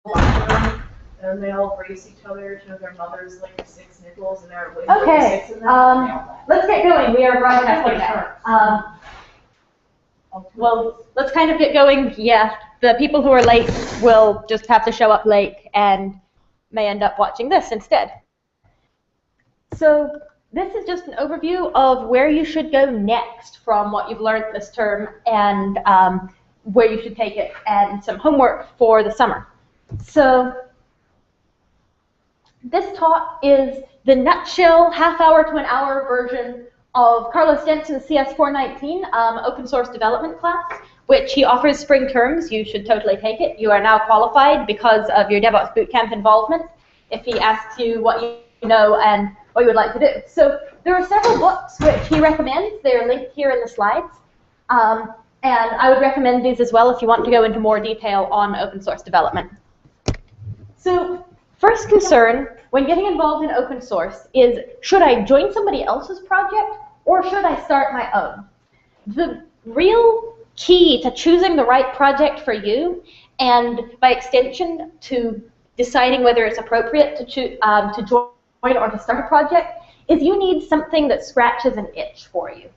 and they all race each other to their mother's like 6 nickels, and they're way okay. 6 in them. Let's get going. We are broadcasting now. Well, let's kind of get going. Yeah, the people who are late will just have to show up late and may end up watching this instead. So this is just an overview of where you should go next from what you've learned this term and where you should take it and some homework for the summer. So this talk is the nutshell, half-hour to an hour version of Carlos Denson's CS419 open source development class, which he offers spring terms. You should totally take it. You are now qualified because of your DevOps Bootcamp involvement if he asks you what you know and what you would like to do. So there are several books which he recommends. They are linked here in the slides. And I would recommend these as well if you want to go into more detail on open source development. So first concern when getting involved in open source is, should I join somebody else's project or should I start my own? The real key to choosing the right project for you, and by extension to deciding whether it's appropriate to join or to start a project, is you need something that scratches an itch for you,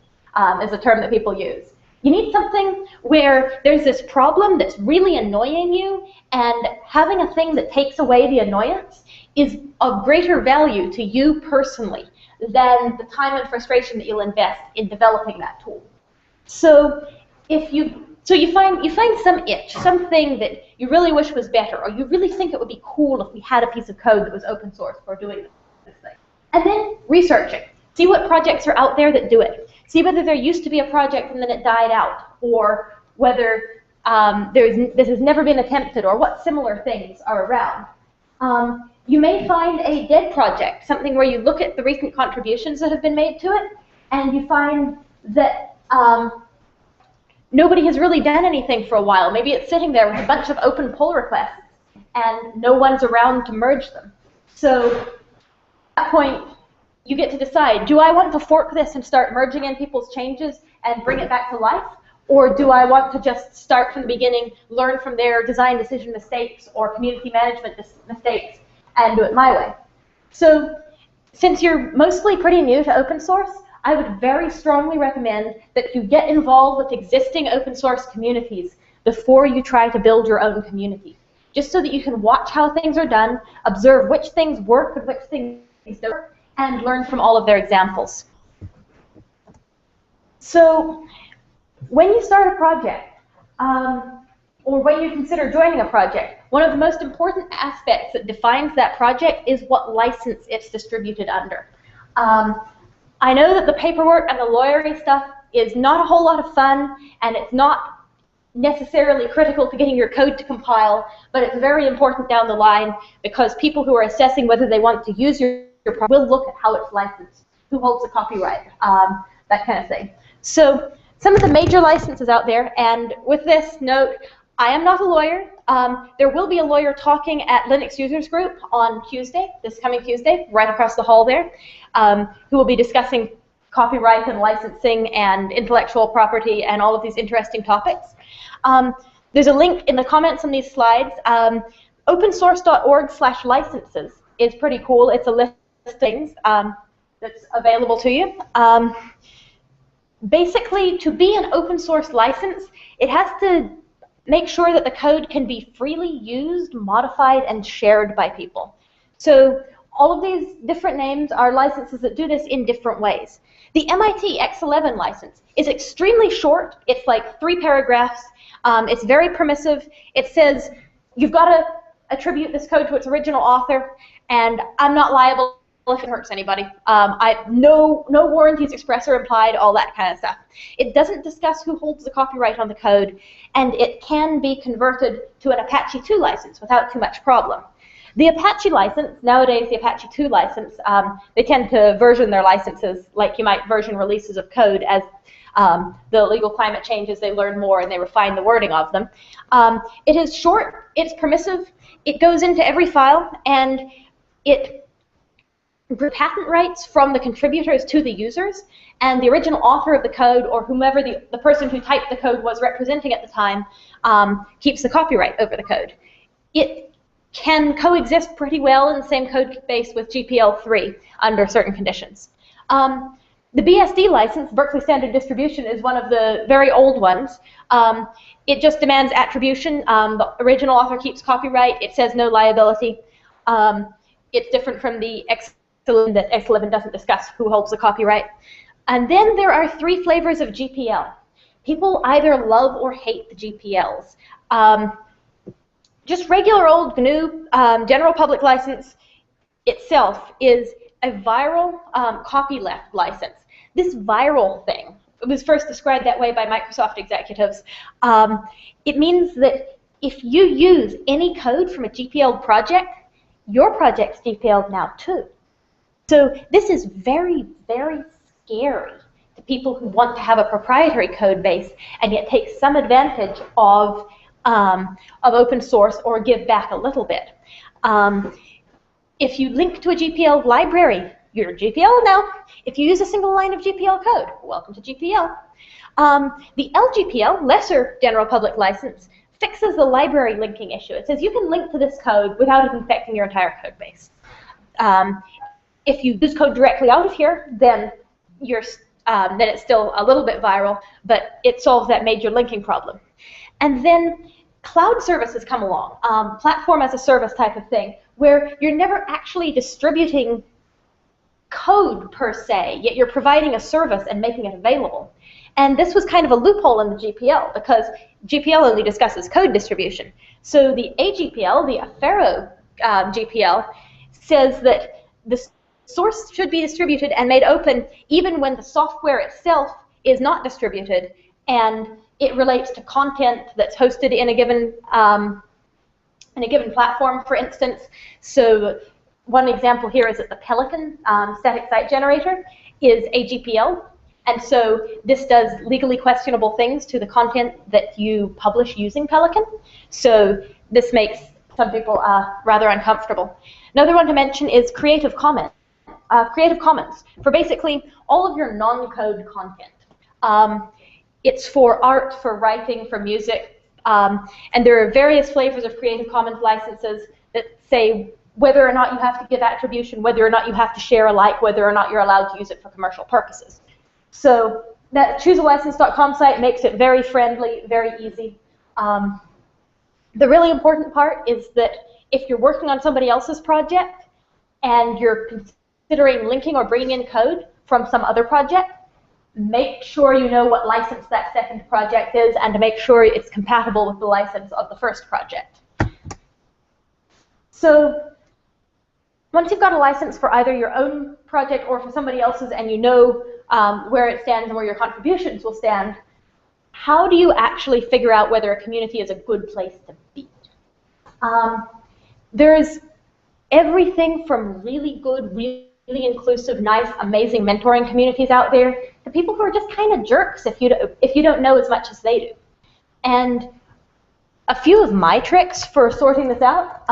is a term that people use. You need something where there's this problem that's really annoying you, and having a thing that takes away the annoyance is of greater value to you personally than the time and frustration that you'll invest in developing that tool. So you find some itch, something that you really wish was better, or you really think it would be cool if we had a piece of code that was open source for doing this thing. And then research it. See what projects are out there that do it. See whether there used to be a project and then it died out, or whether this has never been attempted, or what similar things are around. You may find a dead project, something where you look at the recent contributions that have been made to it, and you find that nobody has really done anything for a while. Maybe it's sitting there with a bunch of open pull requests, and no one's around to merge them. So at that point, you get to decide, do I want to fork this and start merging in people's changes and bring it back to life? Or do I want to just start from the beginning, learn from their design decision mistakes or community management mistakes, and do it my way? So since you're mostly pretty new to open source, I would very strongly recommend that you get involved with existing open source communities before you try to build your own community, just so that you can watch how things are done, observe which things work and which things don't, and learn from all of their examples. So when you start a project, or when you consider joining a project, one of the most important aspects that defines that project is what license it's distributed under. I know that the paperwork and the lawyery stuff is not a whole lot of fun, and it's not necessarily critical to getting your code to compile, but it's very important down the line because people who are assessing whether they want to use your project will look at how it's licensed, who holds the copyright, that kind of thing. So some of the major licenses out there, and with this note, I am not a lawyer. There will be a lawyer talking at Linux Users Group on Tuesday, this coming Tuesday, right across the hall there, who will be discussing copyright and licensing and intellectual property and all of these interesting topics. There's a link in the comments on these slides. opensource.org/licenses is pretty cool. It's a list of things that's available to you. Basically, to be an open source license, it has to make sure that the code can be freely used, modified, and shared by people. So all of these different names are licenses that do this in different ways. The MIT X11 license is extremely short. It's like 3 paragraphs. It's very permissive. It says you've got to attribute this code to its original author, and I'm not liable if it hurts anybody. No warranties express or implied, all that kind of stuff. It doesn't discuss who holds the copyright on the code, and it can be converted to an Apache 2 license without too much problem. The Apache license, nowadays the Apache 2 license, they tend to version their licenses like you might version releases of code as the legal climate changes, they learn more and they refine the wording of them. It is short, it's permissive, it goes into every file, and it patent rights from the contributors to the users, and the original author of the code, or whomever the person who typed the code was representing at the time, keeps the copyright over the code. It can coexist pretty well in the same code base with GPL3 under certain conditions. The BSD license, Berkeley Standard Distribution, is one of the very old ones. It just demands attribution. The original author keeps copyright. It says no liability. It's different from the X11 that X11 doesn't discuss who holds the copyright. And then there are 3 flavors of GPL. People either love or hate the GPLs. Just regular old GNU general public license itself is a viral copyleft license. This viral thing, it was first described that way by Microsoft executives. It means that if you use any code from a GPL project, your project's GPL'd now too. So this is very, very scary to people who want to have a proprietary code base and yet take some advantage of open source or give back a little bit. If you link to a GPL library, you're GPL now. If you use a single line of GPL code, welcome to GPL. The LGPL, lesser general public license, fixes the library linking issue. It says you can link to this code without it infecting your entire code base. If you use code directly out of here, then it's still a little bit viral, but it solves that major linking problem. And then cloud services come along, platform as a service type of thing, where you're never actually distributing code per se, yet you're providing a service and making it available. And this was kind of a loophole in the GPL because GPL only discusses code distribution. So the AGPL, the Affero GPL, says that the source should be distributed and made open even when the software itself is not distributed, and it relates to content that's hosted in a given platform, for instance. So one example here is that the Pelican static site generator is AGPL, and so this does legally questionable things to the content that you publish using Pelican. So this makes some people rather uncomfortable. Another one to mention is Creative Commons. Creative Commons for basically all of your non-code content. It's for art, for writing, for music, and there are various flavors of Creative Commons licenses that say whether or not you have to give attribution, whether or not you have to share alike, whether or not you're allowed to use it for commercial purposes. So that choosealicense.com site makes it very friendly, very easy. The really important part is that if you're working on somebody else's project and you're considering linking or bringing in code from some other project, make sure you know what license that second project is and to make sure it's compatible with the license of the first project. So once you've got a license for either your own project or for somebody else's and you know where it stands and where your contributions will stand, how do you actually figure out whether a community is a good place to be? There's everything from really good, really inclusive, nice, amazing mentoring communities out there to people who are just kind of jerks if you don't know as much as they do. And a few of my tricks for sorting this out,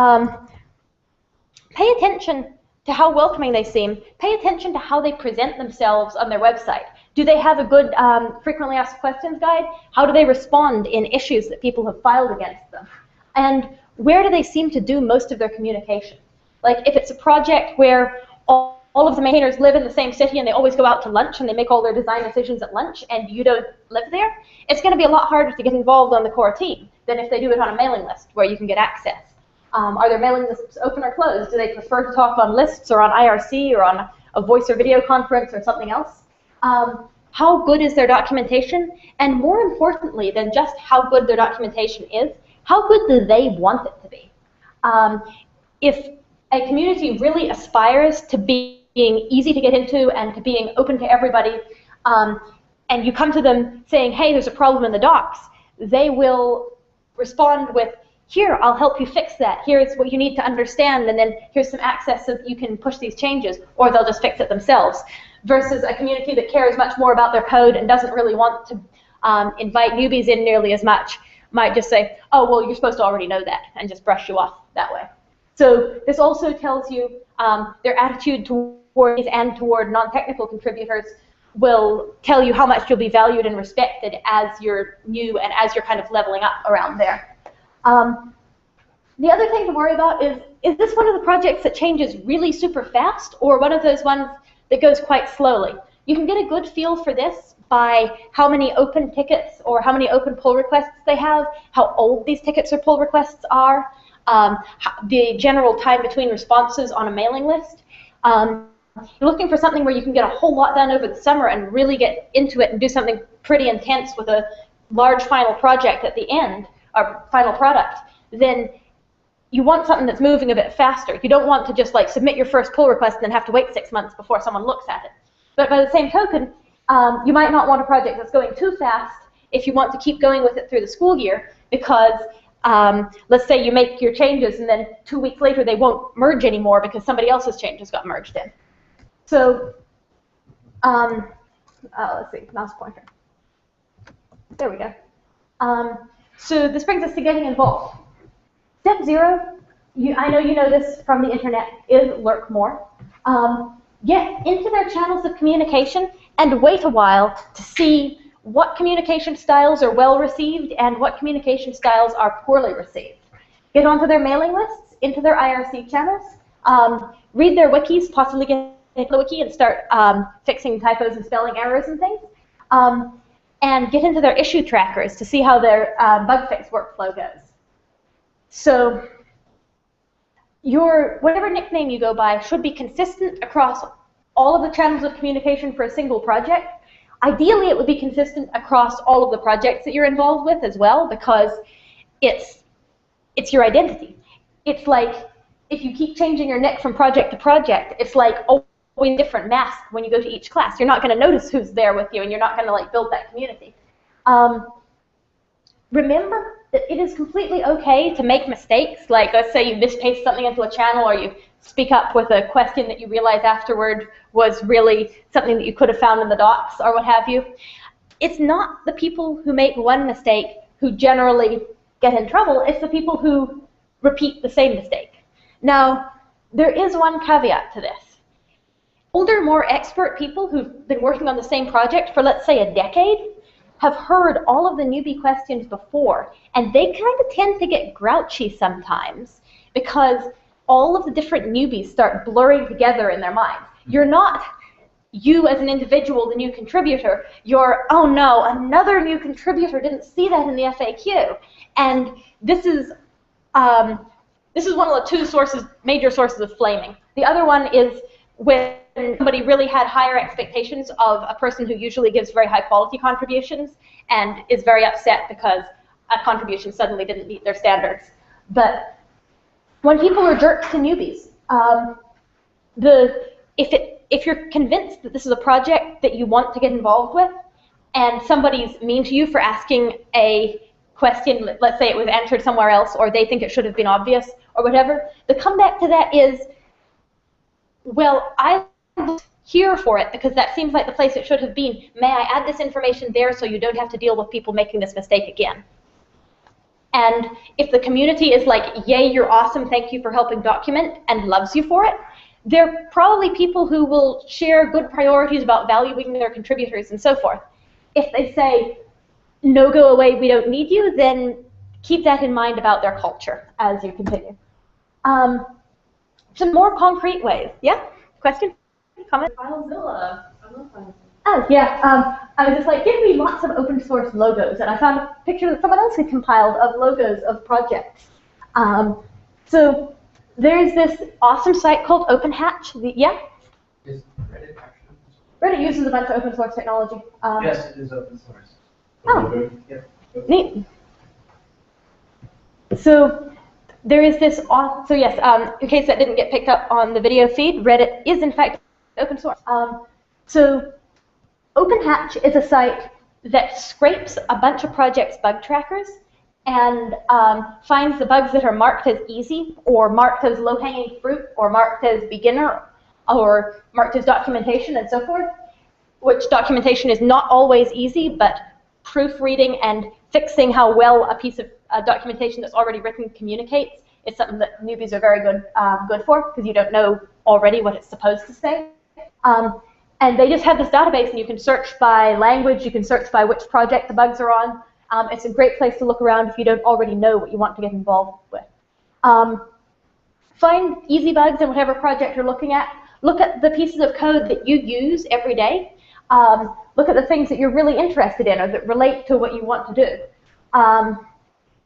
pay attention to how welcoming they seem. Pay attention to how they present themselves on their website. Do they have a good frequently asked questions guide? How do they respond in issues that people have filed against them? And where do they seem to do most of their communication? Like if it's a project where all of the maintainers live in the same city and they always go out to lunch and they make all their design decisions at lunch and you don't live there, it's going to be a lot harder to get involved on the core team than if they do it on a mailing list where you can get access. Are their mailing lists open or closed? Do they prefer to talk on lists or on IRC or on a voice or video conference or something else? How good is their documentation? And more importantly than just how good their documentation is, how good do they want it to be? If a community really aspires to being easy to get into and to being open to everybody, and you come to them saying, hey, there's a problem in the docs, they will respond with, here, I'll help you fix that. Here's what you need to understand, and then here's some access so that you can push these changes, or they'll just fix it themselves. Versus a community that cares much more about their code and doesn't really want to invite newbies in nearly as much, might just say, oh, well, you're supposed to already know that, and just brush you off that way. So this also tells you their attitude toward and toward non-technical contributors will tell you how much you'll be valued and respected as you're new and as you're kind of leveling up around there. The other thing to worry about is this one of the projects that changes really super fast, or one of those ones that goes quite slowly? You can get a good feel for this by how many open tickets or how many open pull requests they have, how old these tickets or pull requests are, the general time between responses on a mailing list. You're looking for something where you can get a whole lot done over the summer and really get into it and do something pretty intense with a large final project at the end, or final product, then you want something that's moving a bit faster. You don't want to just like submit your first pull request and then have to wait 6 months before someone looks at it. But by the same token, you might not want a project that's going too fast if you want to keep going with it through the school year, because let's say you make your changes and then 2 weeks later they won't merge anymore because somebody else's changes got merged in. So, let's see, mouse pointer. There we go. So this brings us to getting involved. Step 0, I know you know this from the internet, is lurk more. Get into their channels of communication and wait a while to see what communication styles are well received and what communication styles are poorly received. Get onto their mailing lists, into their IRC channels, read their wikis, possibly get into the wiki and start fixing typos and spelling errors and things, and get into their issue trackers to see how their bug fix workflow goes. So your whatever nickname you go by should be consistent across all of the channels of communication for a single project. Ideally, it would be consistent across all of the projects that you're involved with as well, because it's your identity. It's like if you keep changing your nick from project to project, it's like always different mask when you go to each class. You're not going to notice who's there with you, and you're not going to like build that community. Remember that it is completely okay to make mistakes. Like, let's say you mispaste something into a channel, or you speak up with a question that you realize afterward was really something that you could have found in the docs, or what have you. It's not the people who make one mistake who generally get in trouble. It's the people who repeat the same mistake. Now, there is one caveat to this. Older, more expert people who've been working on the same project for, let's say, a decade have heard all of the newbie questions before, and they kind of tend to get grouchy sometimes because all of the different newbies start blurring together in their minds. You're not, you as an individual, the new contributor, you're, oh no, another new contributor didn't see that in the FAQ. And this is one of the two major sources of flaming. The other one is when somebody really had higher expectations of a person who usually gives very high quality contributions and is very upset because a contribution suddenly didn't meet their standards. But when people are jerks to newbies, if you're convinced that this is a project that you want to get involved with, and somebody's mean to you for asking a question, let's say it was answered somewhere else, or they think it should have been obvious, or whatever, the comeback to that is, well, I looked here for it because that seems like the place it should have been. May I add this information there so you don't have to deal with people making this mistake again? And if the community is like, yay, you're awesome, thank you for helping document, and loves you for it, they're probably people who will share good priorities about valuing their contributors and so forth. If they say, no, go away, we don't need you, then keep that in mind about their culture as you continue. Some more concrete ways. Yeah? Question? Comment? FileZilla. I love FileZilla. Oh, yeah. I was just like, give me lots of open source logos. And I found a picture that someone else had compiled of logos of projects. So there's this awesome site called OpenHatch. Yeah? Is Reddit actually? Reddit uses a bunch of open source technology. Yes, it is open source. Oh, Yep. neat. So there is this, so yes, in case that didn't get picked up on the video feed, Reddit is in fact open source. So OpenHatch is a site that scrapes a bunch of projects' bug trackers and finds the bugs that are marked as easy, or marked as low-hanging fruit, or marked as beginner, or marked as documentation, and so forth, which documentation is not always easy, but proofreading and fixing how well a piece of documentation that's already written communicates is something that newbies are very good for, because you don't know already what it's supposed to say. And they just have this database, and you can search by language, you can search by which project the bugs are on. It's a great place to look around if you don't already know what you want to get involved with. Find easy bugs in whatever project you're looking at. Look at the pieces of code that you use every day. Look at the things that you're really interested in or that relate to what you want to do.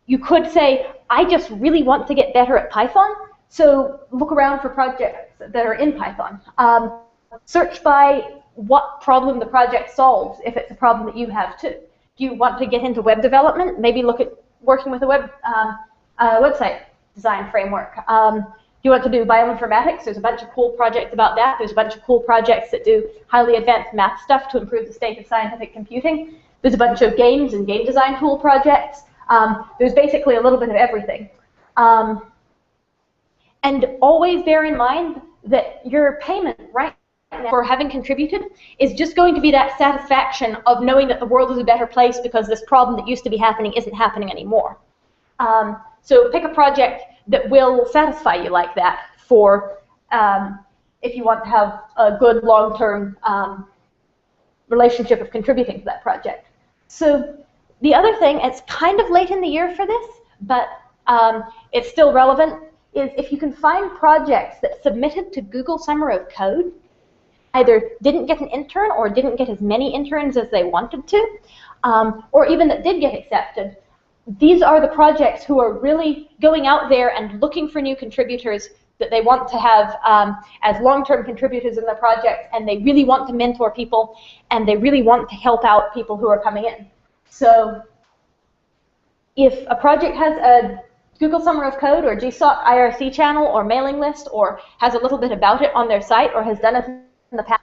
You could say, I just really want to get better at Python, so look around for projects that are in Python. Search by what problem the project solves if it's a problem that you have too. Do you want to get into web development? Maybe look at working with a website design framework. Do you want to do bioinformatics? There's a bunch of cool projects about that. There's a bunch of cool projects that do highly advanced math stuff to improve the state of scientific computing. There's a bunch of games and game design tool projects. There's basically a little bit of everything. And always bear in mind that your payment right now for having contributed is just going to be that satisfaction of knowing that the world is a better place because this problem that used to be happening isn't happening anymore. So pick a project that will satisfy you like that for if you want to have a good long-term relationship of contributing to that project. So the other thing, it's kind of late in the year for this, but it's still relevant, is if you can find projects that submitted to Google Summer of Code, either didn't get an intern or didn't get as many interns as they wanted to, or even that did get accepted. These are the projects who are really going out there and looking for new contributors that they want to have as long-term contributors in their projects, and they really want to mentor people, and they really want to help out people who are coming in. So if a project has a Google Summer of Code or GSOC IRC channel or mailing list or has a little bit about it on their site or has done it in the past,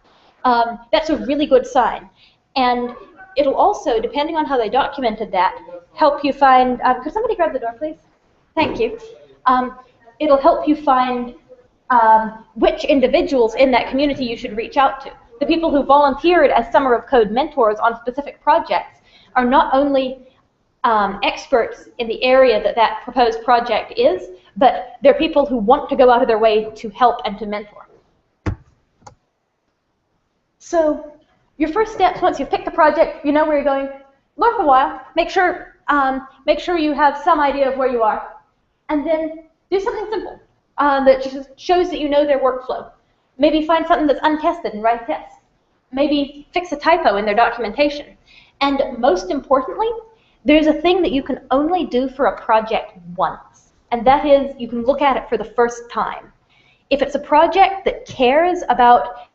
that's a really good sign. And it'll also, depending on how they documented that, help you find, could somebody grab the door, please? Thank you. It'll help you find which individuals in that community you should reach out to. The people who volunteered as Summer of Code mentors on specific projects are not only experts in the area that that proposed project is, but they're people who want to go out of their way to help and to mentor. So your first steps, once you've picked the project, you know where you're going, look a while, make sure you have some idea of where you are, and then do something simple that just shows that you know their workflow. Maybe find something that's untested and write a test. Maybe fix a typo in their documentation. And most importantly, there's a thing that you can only do for a project once, and that is you can look at it for the first time. If it's a project that cares about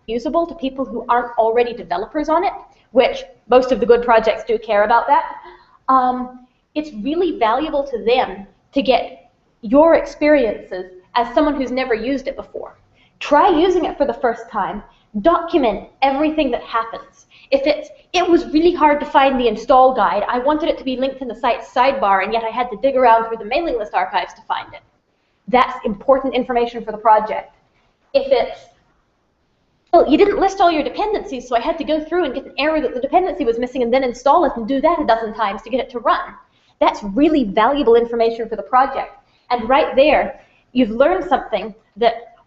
usable to people who aren't already developers on it, which most of the good projects do care about that, it's really valuable to them to get your experiences as someone who's never used it before. Try using it for the first time. Document everything that happens. If it was really hard to find the install guide, I wanted it to be linked in the site's sidebar, and yet I had to dig around through the mailing list archives to find it. That's important information for the project. If it's, well, you didn't list all your dependencies, so I had to go through and get an error that the dependency was missing and then install it and do that a dozen times to get it to run. That's really valuable information for the project. And right there, you've learned something that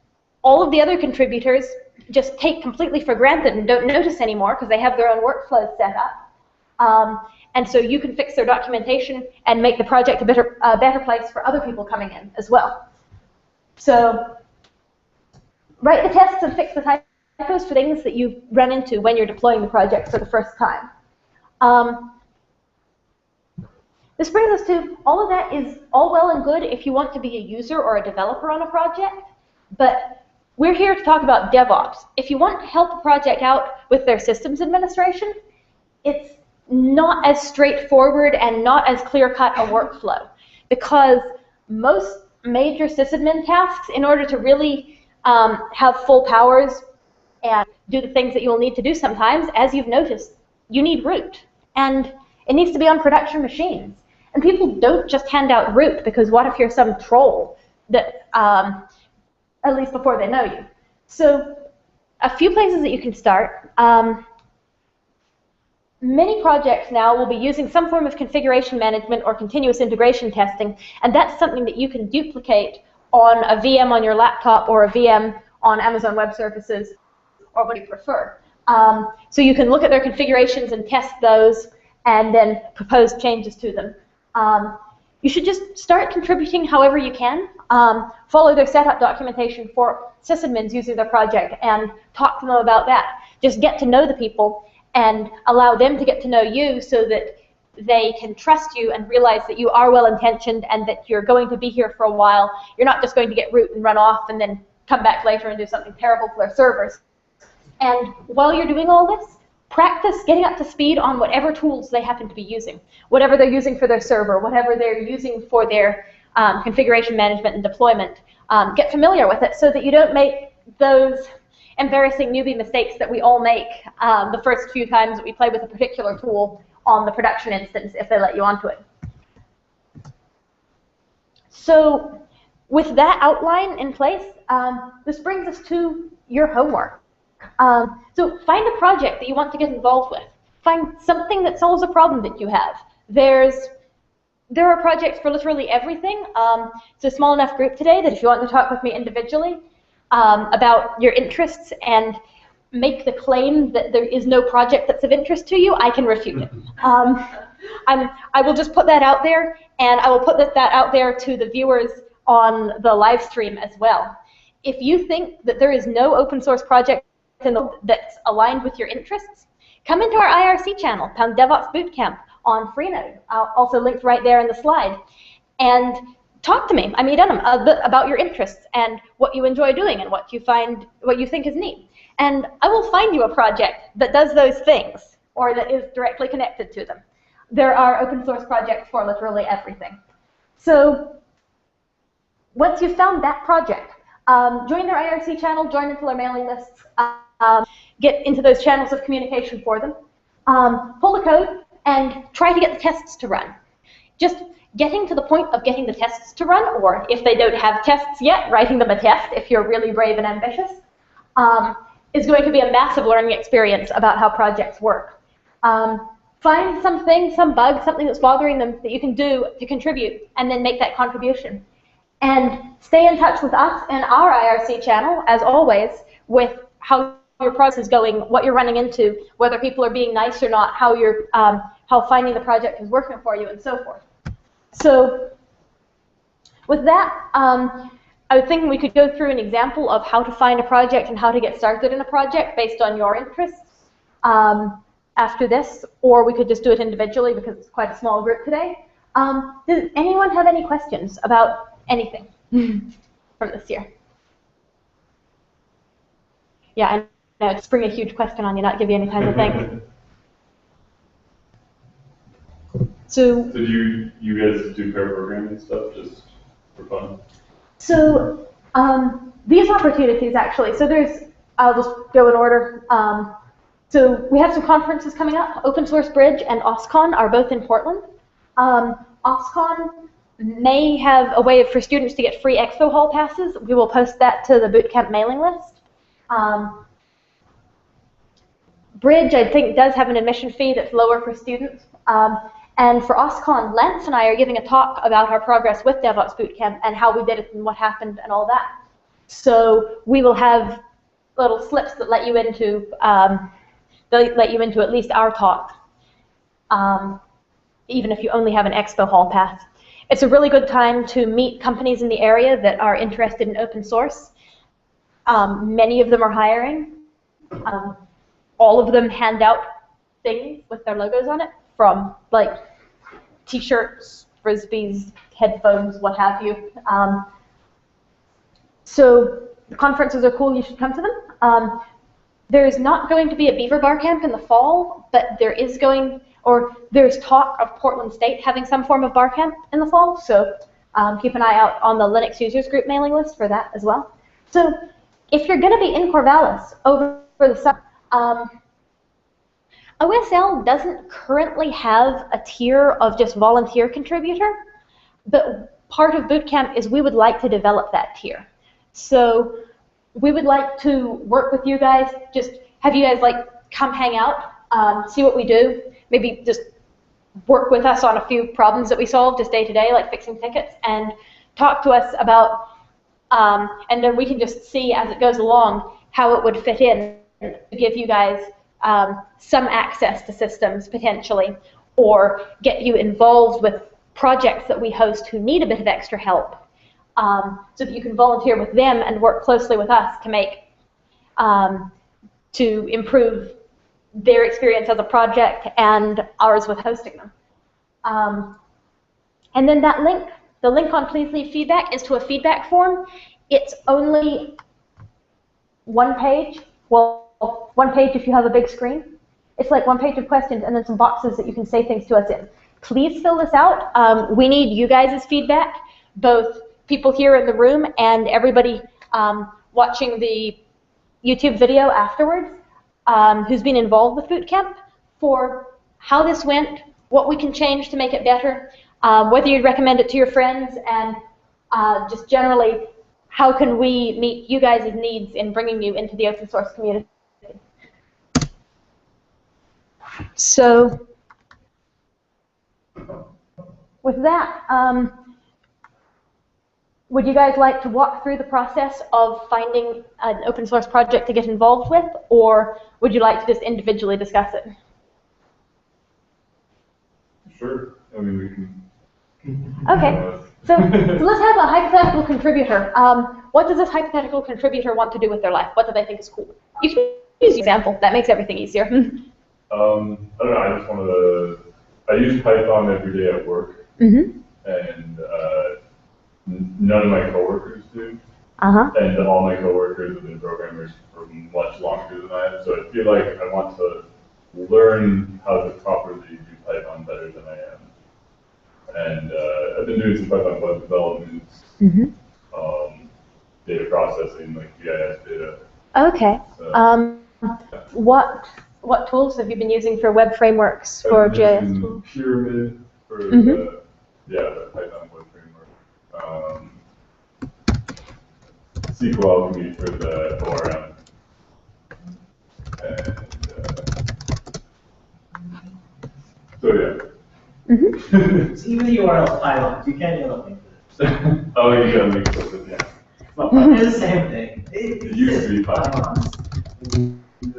all of the other contributors just take completely for granted and don't notice anymore because they have their own workflows set up. And so you can fix their documentation and make the project a better place for other people coming in as well. So write the tests and fix the typos for things that you run into when you're deploying the project for the first time. This brings us to all of that is all well and good if you want to be a user or a developer on a project, but we're here to talk about DevOps. If you want to help a project out with their systems administration, it's not as straightforward and not as clear-cut a workflow, because most major sysadmin tasks, in order to really have full powers and do the things that you'll need to do sometimes, as you've noticed, you need root. And it needs to be on production machines. And people don't just hand out root, because what if you're some troll that, at least before they know you. So a few places that you can start. Many projects now will be using some form of configuration management or continuous integration testing, and that's something that you can duplicate on a VM on your laptop or a VM on Amazon Web Services, or what you prefer. So you can look at their configurations and test those and then propose changes to them. you should just start contributing however you can. Follow their setup documentation for sysadmins using their project and talk to them about that. Just get to know the people and allow them to get to know you so that they can trust you and realize that you are well-intentioned and that you're going to be here for a while. You're not just going to get root and run off and then come back later and do something terrible to their servers. And while you're doing all this, practice getting up to speed on whatever tools they happen to be using, whatever they're using for their server, whatever they're using for their configuration management and deployment. Get familiar with it so that you don't make those embarrassing newbie mistakes that we all make the first few times that we play with a particular tool on the production instance if they let you onto it. So with that outline in place, this brings us to your homework. So find a project that you want to get involved with. Find something that solves a problem that you have. There are projects for literally everything. It's a small enough group today that if you want to talk with me individually about your interests and make the claim that there is no project that's of interest to you, I can refute it. I will just put that out there, and I will put that out there to the viewers on the live stream as well. If you think that there is no open source project that's aligned with your interests, come into our IRC channel, DevOps Bootcamp on Freenode, also linked right there in the slide, and talk to me, a bit about your interests and what you enjoy doing and what you think is neat. And I will find you a project that does those things or that is directly connected to them. There are open source projects for literally everything. So once you've found that project, join their IRC channel, join into their mailing lists, get into those channels of communication for them, pull the code, and try to get the tests to run. Just getting to the point of getting the tests to run, or if they don't have tests yet, writing them a test if you're really brave and ambitious, is going to be a massive learning experience about how projects work. Find something, some bug, something that's bothering them that you can do to contribute, and then make that contribution. And stay in touch with us and our IRC channel, as always, with how your process is going, what you're running into, whether people are being nice or not, how finding the project is working for you, and so forth. So with that, I was thinking we could go through an example of how to find a project and how to get started in a project based on your interests after this, or we could just do it individually because it's quite a small group today. Does anyone have any questions about anything from this year? Yeah, I know, it's bring a huge question on you, not give you any time to think. So do you guys do pair programming stuff just for fun? So these opportunities actually, so I'll just go in order. So we have some conferences coming up. Open Source Bridge and OSCON are both in Portland. OSCON may have a way for students to get free expo hall passes. We will post that to the bootcamp mailing list. Bridge, I think, does have an admission fee that's lower for students. And for OSCON, Lance and I are giving a talk about our progress with DevOps Bootcamp and how we did it and what happened and all that. So we will have little slips that let you into at least our talk, even if you only have an expo hall pass. It's a really good time to meet companies in the area that are interested in open source. Many of them are hiring. All of them hand out things with their logos on it, from like t-shirts, frisbees, headphones, what have you. So the conferences are cool, you should come to them. There's not going to be a Beaver Bar camp in the fall, but there's talk of Portland State having some form of bar camp in the fall, so keep an eye out on the Linux users group mailing list for that as well. So if you're going to be in Corvallis over the summer, OSL doesn't currently have a tier of just volunteer contributor, but part of bootcamp is we would like to develop that tier. So we would like to work with you guys, just have you guys like come hang out, see what we do, maybe just work with us on a few problems that we solve just day to day, like fixing tickets, and talk to us about, and then we can just see as it goes along how it would fit in to give you guys some access to systems potentially, or get you involved with projects that we host who need a bit of extra help, so that you can volunteer with them and work closely with us to make, to improve their experience as a project and ours with hosting them. And then that link, the link on Please Leave Feedback, is to a feedback form. It's only one page. Well, one page if you have a big screen. It's like one page of questions and then some boxes that you can say things to us in. Please fill this out. We need you guys' feedback, both people here in the room and everybody watching the YouTube video afterwards, who's been involved with Bootcamp, for how this went, what we can change to make it better, whether you'd recommend it to your friends, and just generally, how can we meet you guys' needs in bringing you into the open source community. So, with that, would you guys like to walk through the process of finding an open source project to get involved with, or would you like to just individually discuss it? Sure. I mean, we can. Okay. So let's have a hypothetical contributor. What does this hypothetical contributor want to do with their life? What do they think is cool? You can use an example. That makes everything easier. I don't know. I just wanted to. I use Python every day at work, and none of my coworkers do. And all my coworkers have been programmers for much longer than I have. So I feel like I want to learn how to properly do Python better than I am. And I've been doing some Python web development, data processing, like GIS data. Okay. So, what tools have you been using for web frameworks for GIS tools? Pyramid for the Python web framework. SQL Alchemy for the ORM. And so yeah. So even the URL pylons, you can't get a link to this. Oh, you gotta make it with it, yeah. It's the same thing. It used to be pylons.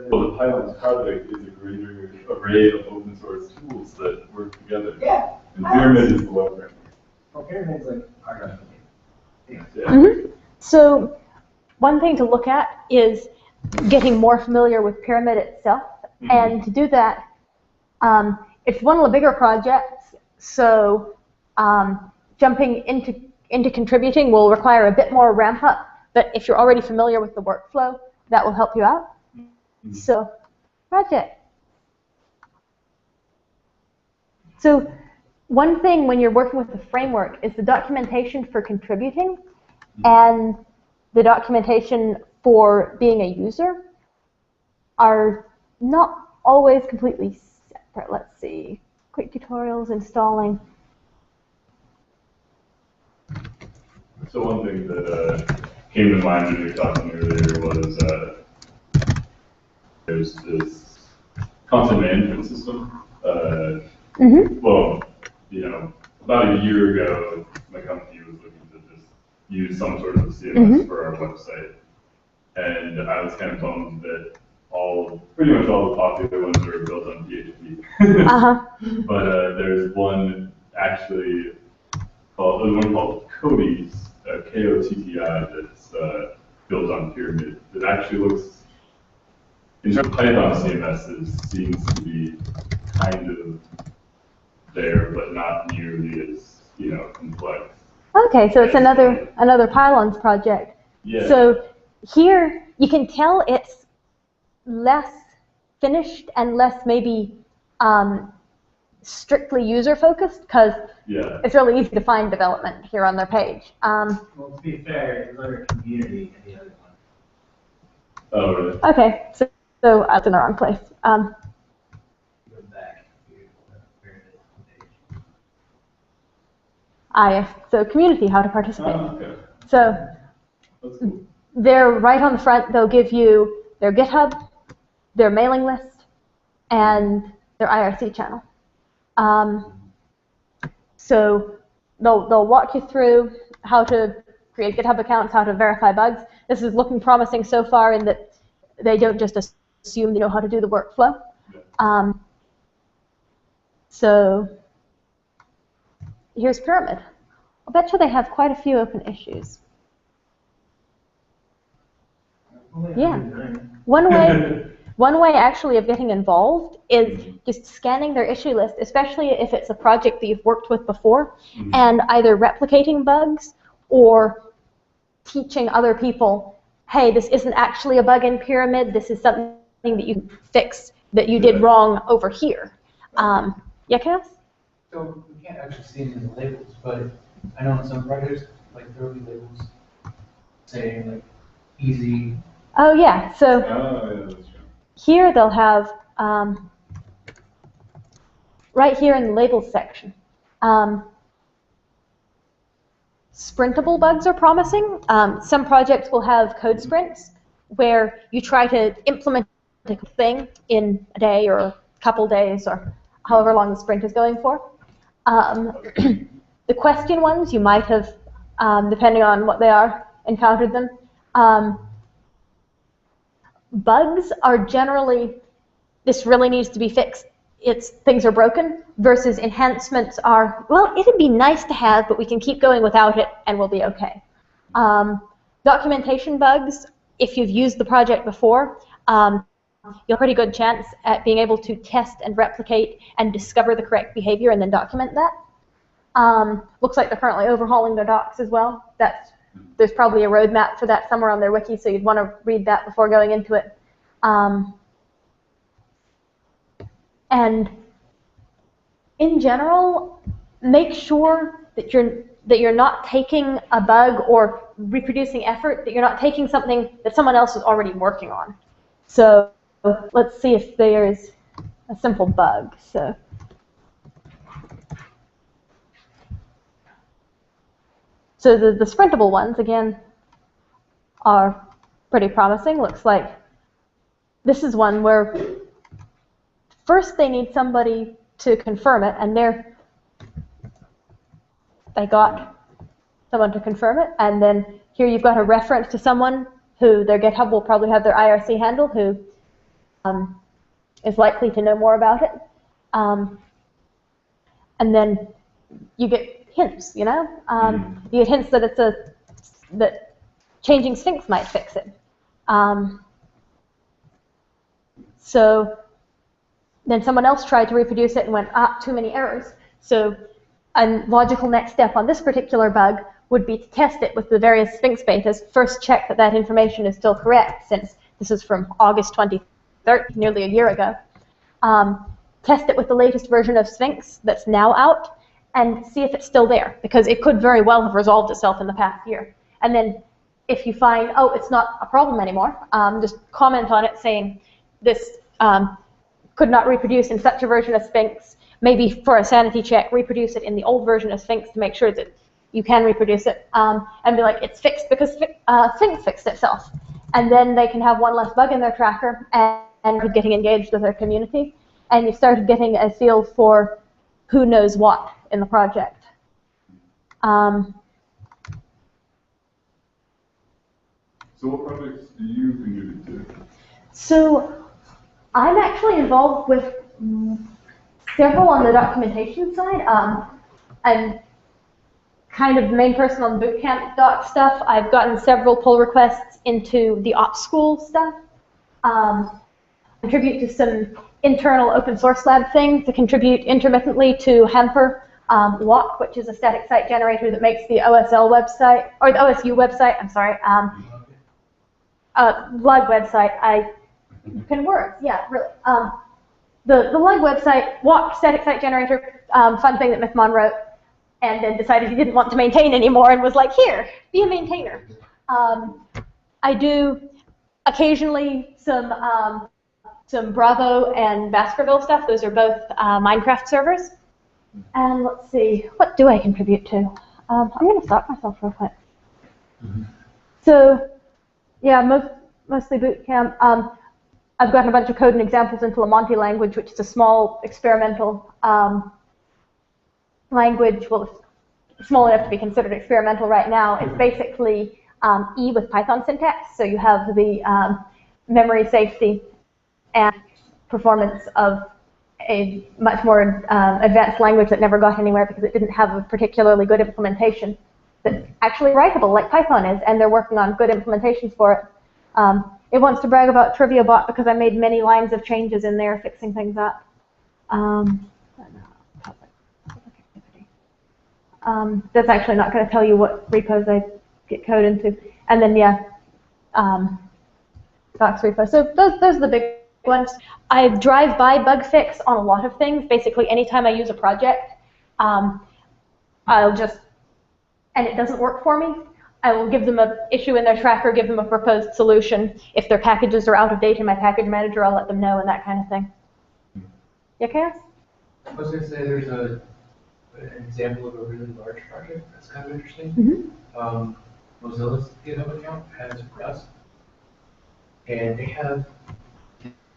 Well, the pylons project is a greater array of open source tools that work together. Yeah. And Pyramid is the web framework. Well, Pyramid's like our Yeah. So one thing to look at is getting more familiar with Pyramid itself. And to do that, it's one of the bigger projects, so jumping into contributing will require a bit more ramp up, but if you're already familiar with the workflow, that will help you out. So, project. So, one thing when you're working with the framework is the documentation for contributing and the documentation for being a user are not always completely separate. Let's see. Quick tutorials, installing. So one thing that came to mind when you were talking earlier was there's this content management system. Well, about a year ago, my company was looking to just use some sort of CMS for our website, and I was kind of bummed that pretty much all the popular ones are built on PHP. But there's one actually called Cody's, K-O-T-T-I, that's built on Pyramid. It actually looks, in terms of Python CMSs, seems to be kind of there, but not nearly as complex. Okay, so it's another Pylons project. Yeah. So here you can tell it's less finished and less maybe strictly user focused, because it's really easy to find development here on their page. Well, to be fair, there's other community in the other one. Oh, really? Okay, so I was in the wrong place. Go back to the Pyramid page. Yes. So community, how to participate. Oh, okay. So That's cool. they're right on the front. They'll give you their GitHub, their mailing list, and their IRC channel. So they'll walk you through how to create GitHub accounts, how to verify bugs. This is looking promising so far in that they don't just assume they know how to do the workflow. here's Pyramid. I bet you they have quite a few open issues. Yeah. One way actually of getting involved is just scanning their issue list, especially if it's a project that you've worked with before, and either replicating bugs or teaching other people, hey, this isn't actually a bug in Pyramid, this is something that you fixed that you did wrong over here. Yeah, Chaos? So we can't actually see any of the labels, but I know in some projects, like there will be labels saying like easy. Oh yeah, so Yeah, that's true. here they'll have, right here in the labels section, sprintable bugs are promising. Some projects will have code sprints where you try to implement a thing in a day or a couple days or however long the sprint is going for. The question ones, you might have, depending on what they are, encountered them. Bugs are generally, this really needs to be fixed, things are broken, versus enhancements are, well, it'd be nice to have, but we can keep going without it and we'll be okay. Documentation bugs, if you've used the project before, you have a pretty good chance at being able to test and replicate and discover the correct behavior and then document that. Looks like they're currently overhauling their docs as well. There's probably a roadmap for that somewhere on their wiki, so you'd want to read that before going into it. And in general, make sure that you're not taking a bug or reproducing effort, that you're not taking something that someone else is already working on. So let's see if there's a simple bug. So the sprintable ones, again, are pretty promising. Looks like this is one where first they need somebody to confirm it, and they got someone to confirm it, and then here you've got a reference to someone who their GitHub will probably have their IRC handle, who is likely to know more about it. And then you get hints, you know? You get hints that that changing Sphinx might fix it. So then someone else tried to reproduce it and went, too many errors. So a logical next step on this particular bug would be to test it with the various Sphinx betas. First check that that information is still correct, since this is from August 23rd, nearly a year ago. Test it with the latest version of Sphinx that's now out, and see if it's still there, because it could very well have resolved itself in the past year. And then if you find, oh, it's not a problem anymore, just comment on it saying this could not reproduce in such a version of Sphinx. Maybe for a sanity check, reproduce it in the old version of Sphinx to make sure that you can reproduce it, and be like, it's fixed because Sphinx fixed itself. And then they can have one less bug in their tracker and getting engaged with their community. And you started getting a feel for who knows what in the project. So what projects do you contribute to? So I'm actually involved with several on the documentation side. I'm kind of the main person on the bootcamp doc stuff. I've gotten several pull requests into the ops school stuff. Contribute to some internal open source lab things, to contribute intermittently to Hamper Walk, which is a static site generator that makes the OSL website, or the OSU website, I'm sorry, log website. I can work, yeah, really. The log website, Walk, static site generator, fun thing that McMahon wrote, and then decided he didn't want to maintain anymore and was like, here, be a maintainer. I do occasionally some Bravo and Baskerville stuff. Those are both Minecraft servers. And let's see, what do I contribute to? I'm going to stop myself real quick. So, yeah, mostly bootcamp. I've gotten a bunch of code and examples into Lamonti language, which is a small experimental language. Well, it's small enough to be considered experimental right now. It's basically E with Python syntax. So you have the memory safety and performance of a much more advanced language that never got anywhere because it didn't have a particularly good implementation that's actually writable like Python is, and they're working on good implementations for it. It wants to brag about TriviaBot because I made many lines of changes in there fixing things up. That's actually not going to tell you what repos I get code into. And then, yeah, docs repo. So those are the big ones. I drive by bug fix on a lot of things. Basically, anytime I use a project, I'll just, and it doesn't work for me, I will give them an issue in their tracker, give them a proposed solution. If their packages are out of date in my package manager, I'll let them know and that kind of thing. Yeah, Chaos? I was going to say there's an example of a really large project that's kind of interesting. Mozilla's GitHub account has Rust, and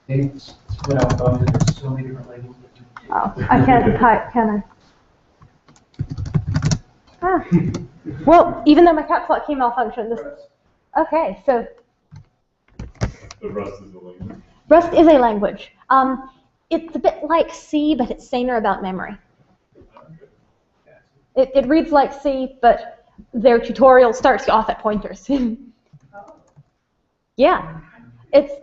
they split out bugs, and there's so many different labels. Oh, I can't type, can I? Ah. Well, even though my caps lock key malfunctioned, this. Okay, so. But Rust is a language. Rust is a language. It's a bit like C, but it's saner about memory. It reads like C, but their tutorial starts off at pointers. Yeah, it's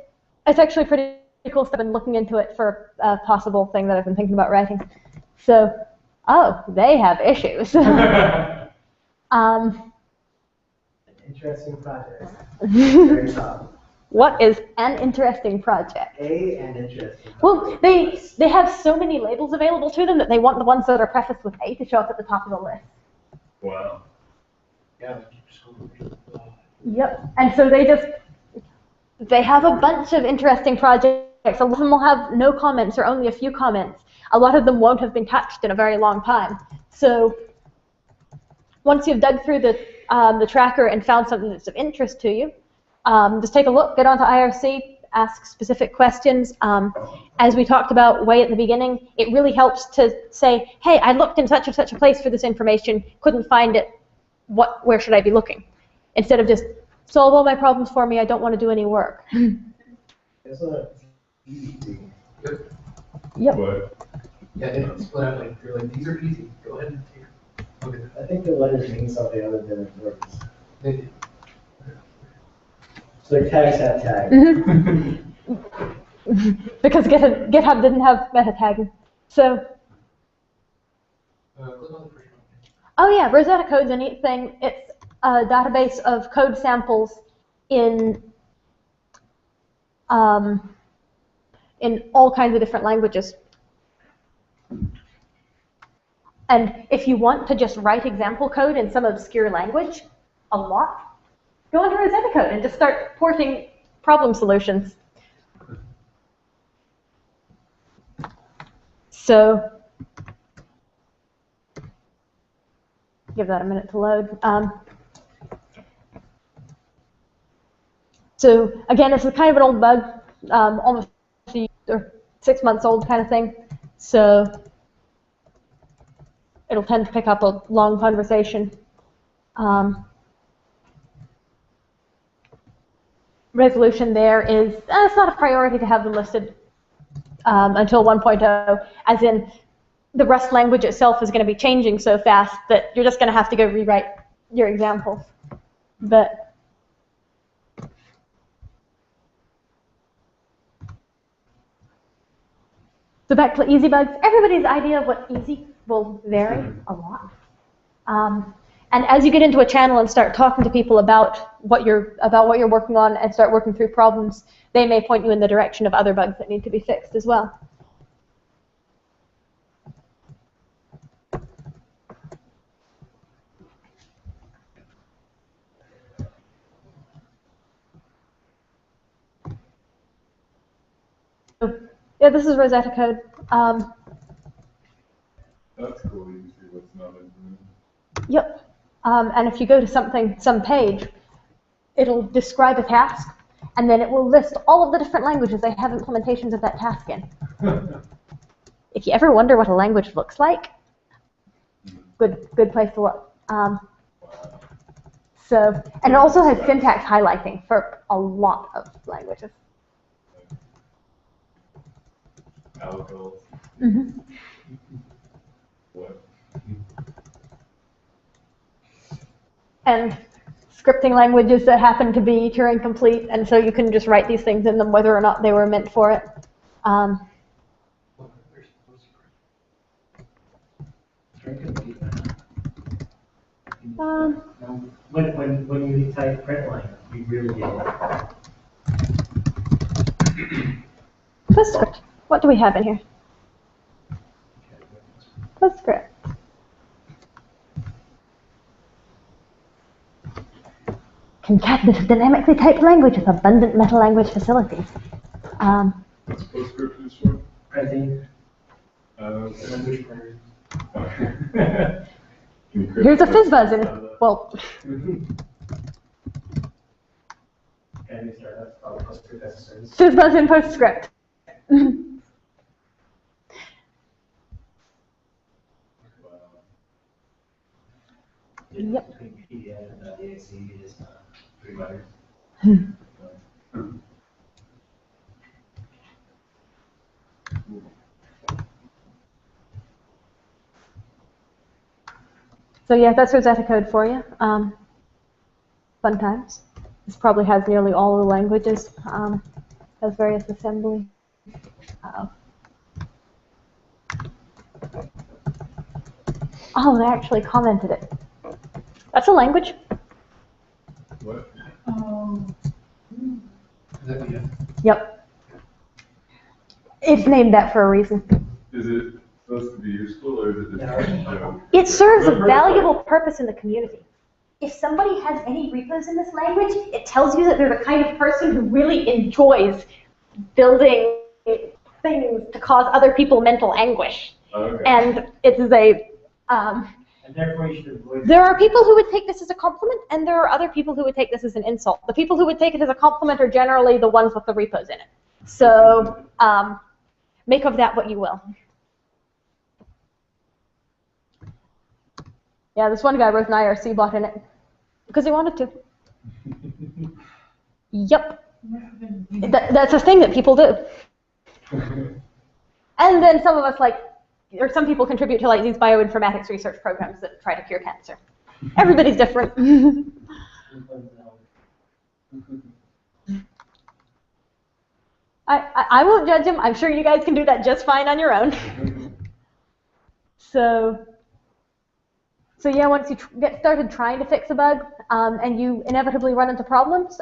actually pretty cool stuff. I've been looking into it for a possible thing that I've been thinking about writing. So, oh, they have issues. An interesting project. Very top. What is an interesting project? An interesting project. Well, they have so many labels available to them that they want the ones that are prefaced with A to show up at the top of the list. Wow. Yeah. Yep. And so they have a bunch of interesting projects. A lot of them will have no comments or only a few comments. A lot of them won't have been touched in a very long time. So once you've dug through the tracker and found something that's of interest to you, just take a look, get onto IRC, ask specific questions. As we talked about way at the beginning, it really helps to say, hey, I looked in such and such a place for this information, couldn't find it, where should I be looking? Instead of just, solve all my problems for me, I don't want to do any work. It's an easy thing. Yep. What? Yeah, they split out like, they're like, these are easy, go ahead and take it. I think the letters mean something other than it works. They do. So like tags have tags. Because GitHub didn't have meta tagging. So, Click on the first one. oh yeah, Rosetta Code's a neat thing. It's a database of code samples in all kinds of different languages. And if you want to just write example code in some obscure language, a lot, go into Rosetta Code and just start porting problem solutions. So, give that a minute to load. So again, this is kind of an old bug, almost 6 months old kind of thing. So it'll tend to pick up a long conversation. Resolution there is, it's not a priority to have them listed until 1.0, as in the Rust language itself is going to be changing so fast that you're just going to have to go rewrite your examples. But so back to easy bugs. Everybody's idea of what's easy will vary a lot. And as you get into a channel and start talking to people about what you're working on and start working through problems, they may point you in the direction of other bugs that need to be fixed as well. So, yeah, this is Rosetta Code. That's cool. You can see what's not implemented. Yep. And if you go to some page, it'll describe a task, and then it will list all of the different languages they have implementations of that task in. If you ever wonder what a language looks like, good place to look. So, and it also has syntax highlighting for a lot of languages. Alcohol. Mhm. What? And scripting languages that happen to be Turing complete, and so you can just write these things in them whether or not they were meant for it. When you type print line, you really get it. Postscript. What do we have in here? Postscript. Concatenative dynamically typed language with abundant meta-language facilities. What's PostScript used for? Printing. Language printers. Here's a fizzbuzz in, well, Can we start up? Oh, PostScript as a service. fizzbuzz in PostScript. Yep. Between PDF and DAC is 3 letters. So yeah, that's Rosetta code for you. Fun times. This probably has nearly all the languages. Has various assembly. Oh, they actually commented it. That's a language. What? Is that the, Yep. It's named that for a reason. Is it supposed to be useful or is it just a joke? It serves a valuable purpose in the community. If somebody has any repos in this language, it tells you that they're the kind of person who really enjoys building things to cause other people mental anguish. Okay. And it is a, And therefore you should avoid. there are people who would take this as a compliment, and there are other people who would take this as an insult. The people who would take it as a compliment are generally the ones with the repos in it. So make of that what you will. Yeah, this one guy wrote an IRC bot in it because he wanted to. Yep. That's a thing that people do. And then some of us or some people contribute to these bioinformatics research programs that try to cure cancer. Everybody's different. I won't judge him. I'm sure you guys can do that just fine on your own. So yeah, once you get started trying to fix a bug and you inevitably run into problems,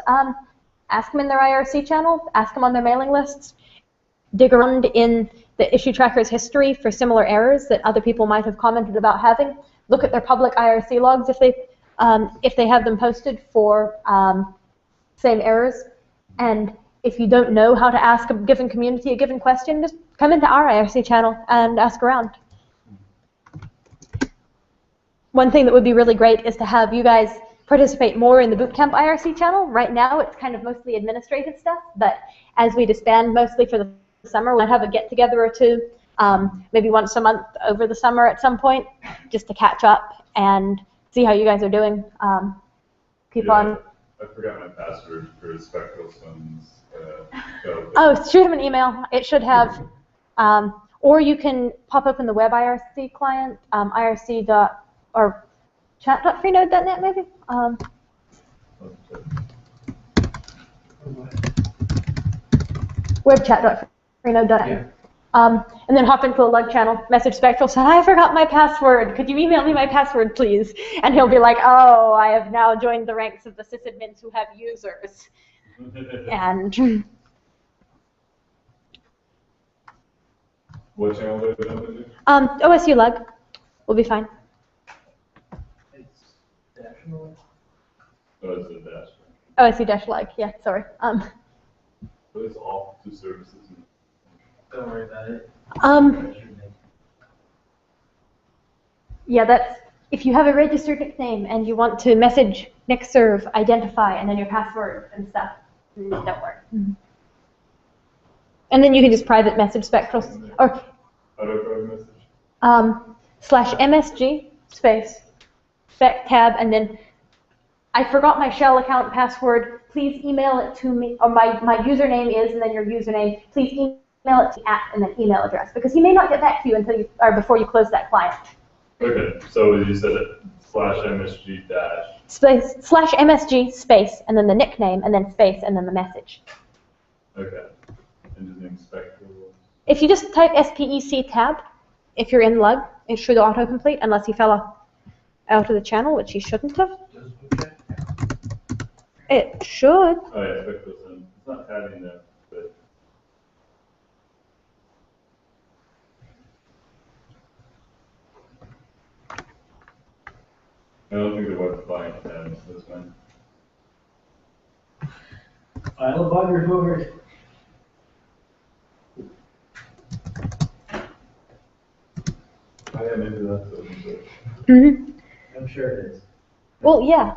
ask them in their IRC channel, ask them on their mailing lists, dig around in the issue tracker's history for similar errors that other people might have commented about having. Look at their public IRC logs if they have them posted for same errors. And if you don't know how to ask a given community a given question, just come into our IRC channel and ask around. One thing that would be really great is to have you guys participate more in the Bootcamp IRC channel. Right now, it's kind of mostly administrative stuff, but as we disband mostly for the summer, we'll have a get-together or two, maybe once a month over the summer at some point, just to catch up and see how you guys are doing. Keep on. I forgot my password for Spectral Sons. Oh, shoot him an email. It should have, or you can pop open the web IRC client, or chat.freenode.net maybe. Webchat.freenode.net. Yeah. And then hop into the lug channel, message Spectral, say, I forgot my password. Could you email me my password, please? And he'll be like, oh, I have now joined the ranks of the sysadmins who have users. And What channel did I jump into? OSU lug will be fine. It's national. Oh, it's a dash. OSU-lug, yeah, sorry. What is off to services? Don't worry about it. Yeah, that's, if you have a registered nickname and you want to message, nixserve, identify, and then your password and stuff, don't worry. And then you can just private message Spectral, or How do I private message? /MSG space spec tab, and then I forgot my shell account password. Please email it to me, or my username is, and then your username. Please it to the app and then email address, because he may not get back to you until you or before you close that client. Okay, so you said /MSG dash. Space /MSG space and then the nickname and then space and then the message. Okay, and just inspect the rules. If you just type SPEC tab, if you're in lug, it should autocomplete unless he fell out of the channel, which he shouldn't have. Does Bootcamp count? It should. Oh yeah, inspect this in. It's not tabbing there, but. I don't think the web client tabs this one. File buggers over it. Oh yeah, maybe that's open source. Mm-hmm. I'm sure it is. Well, yeah.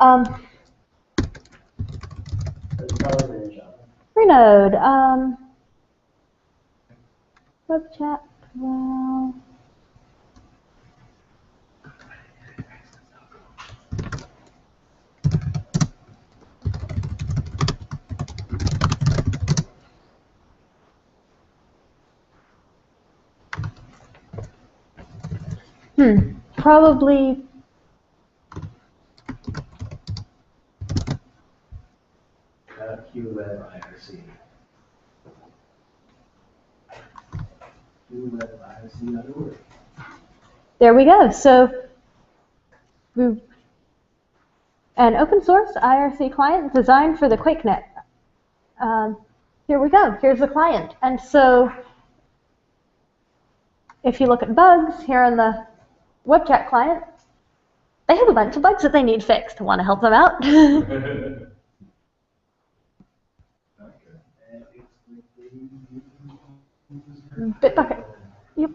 It's probably in Java. Freenode. Web chat. Well. Probably. QWeb IRC. QWeb IRC.org. There we go. So, an open source IRC client designed for the QuakeNet. Here we go. Here's the client. And so, if you look at bugs here on the web chat client, they have a bunch of bugs that they need fixed. Want to help them out? Bitbucket. Yep.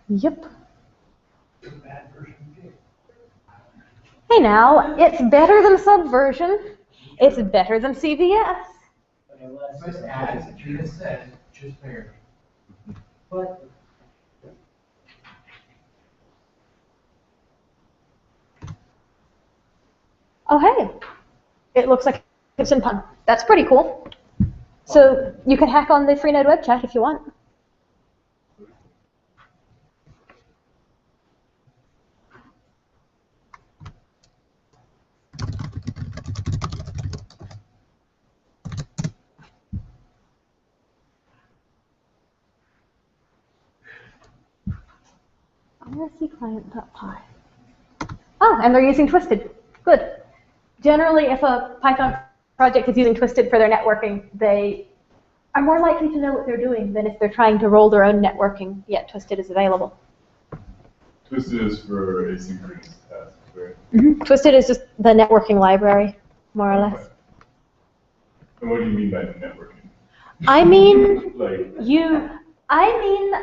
Yep. Hey now, it's better than Subversion. It's better than CVS. Just add, just said, just there. But Oh hey, it looks like it's in Pun. That's pretty cool. So you can hack on the Freenode web chat if you want. IRCClient.py. Oh, and they're using Twisted. Good. Generally, if a Python project is using Twisted for their networking, they are more likely to know what they're doing than if they're trying to roll their own networking, yet Twisted is available. Twisted is for asynchronous tasks, right? Twisted is just the networking library, more or less. And what do you mean by networking? I mean, Like,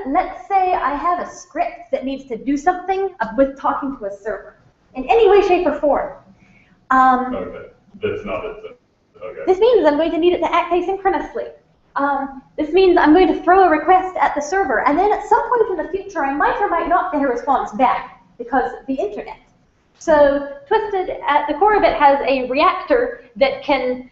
let's say I have a script that needs to do something with talking to a server in any way, shape, or form. okay, that's not it. Okay. This means I'm going to need it to act asynchronously. This means I'm going to throw a request at the server, and then at some point in the future, I might or might not get a response back because of the internet. So Twisted, at the core of it, has a reactor that can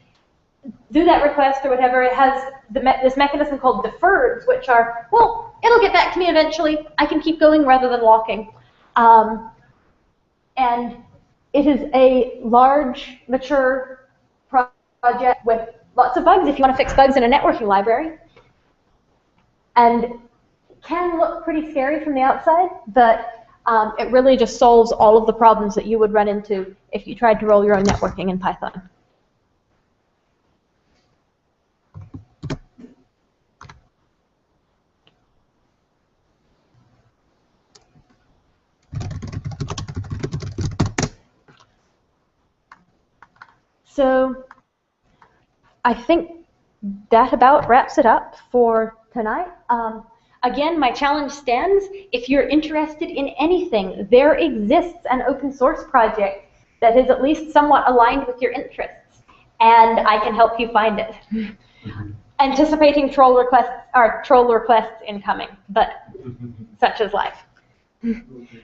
do that request or whatever. It has this mechanism called deferreds, which are, well, it'll get back to me eventually. I can keep going rather than walking. And it is a large, mature project with lots of bugs if you want to fix bugs in a networking library. And it can look pretty scary from the outside, but it really just solves all of the problems that you would run into if you tried to roll your own networking in Python. So I think that about wraps it up for tonight. Again, my challenge stands. If you're interested in anything, there exists an open source project that is at least somewhat aligned with your interests, and I can help you find it. Anticipating troll requests incoming, but such is life.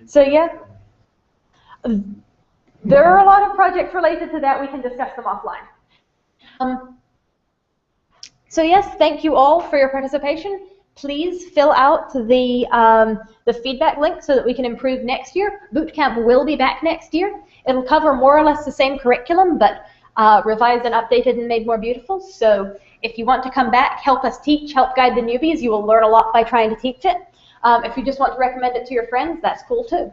So yeah. There are a lot of projects related to that. We can discuss them offline. So yes, thank you all for your participation. Please fill out the feedback link so that we can improve next year. Bootcamp will be back next year. It'll cover more or less the same curriculum, but revised and updated and made more beautiful. So if you want to come back, help us teach, help guide the newbies, you will learn a lot by trying to teach it. If you just want to recommend it to your friends, that's cool too.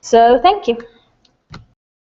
So thank you.